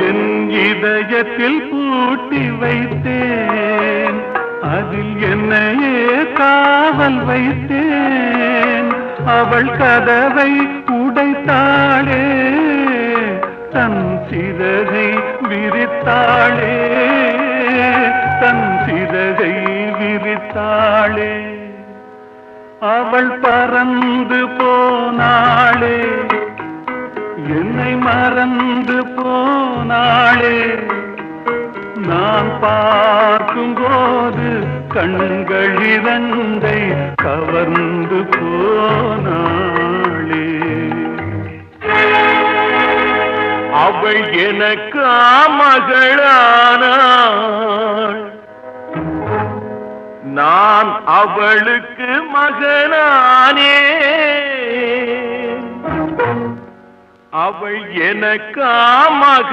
என் இதயத்தில் பூட்டி வைத்தேன், அதில் என்னையே காவல் வைத்தேன். அவள் கதவை உடைத்தாளே, தன் சிறகை விரித்தாளே, தன் சிறகை விரித்தாளே. அவள் பறந்து போனாளே, என்னை மறந்து போனாளே. நான் பார்க்கும்போது கண்கள் இரண்டை கவர்ந்து போனாளே. அவள் எனக்கு மகளானாள், நான் அவளுக்கு மகனானே. அவள் எனக்கு மகள்.